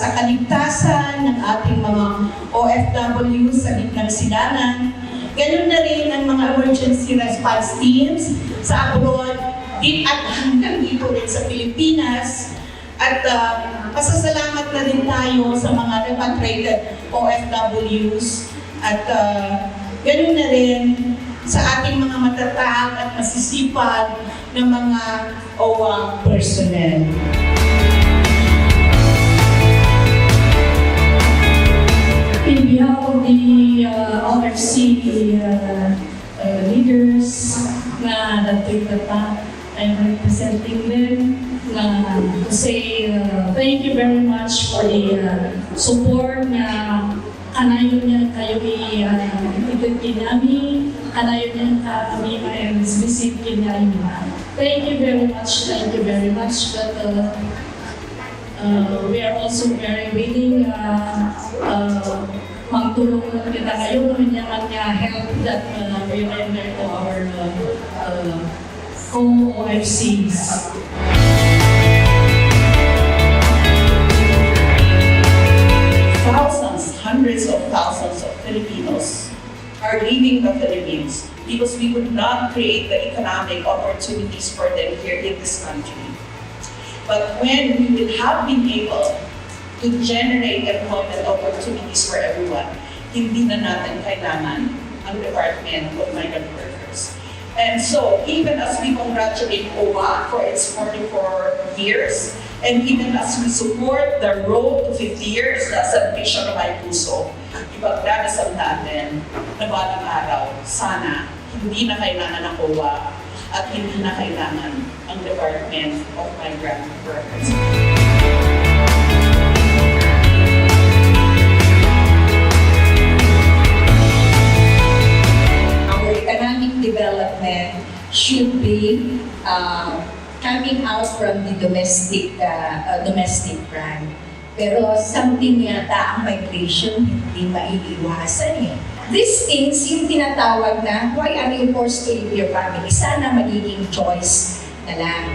sa kaligtasan ng ating mga OFW sa gitnang silangan. Ganun na rin ang mga emergency response teams sa abroad at hanggang dito rin sa Pilipinas. At pasasalamat na rin tayo sa mga repatriated OFWs at ganun na rin sa ating mga matatag at masisipag na mga OWA personnel. In behalf of the OFC leaders na nag-take the path, I'm representing them to say thank you very much for the support na kanayon niya kayo i-ibigin namin, kanayon niya kami i-visit namin. Thank you very much, but we are also very willing magtulong kita ngayon ng help that we render to our co-OFCs. Hundreds of thousands of Filipinos are leaving the Philippines because we would not create the economic opportunities for them here in this country. But when we will have been able to generate employment opportunities for everyone, hindi na natin kailangan ang Department of Migrant Workers. And so, even as we congratulate OWA for its 44 years, and even as we support the road to 50 years na sa Mission of My Puso, ipagdadasal natin na balang araw, sana hindi na kailangan ng OWA at hindi na kailangan ang Department of Migrant Workers. Our economic development should be coming out from the domestic brand. Pero something yata ang migration hindi maiiwasan eh. These things, yung tinatawag na, why are you forced to leave your family? Sana magiging choice na lang.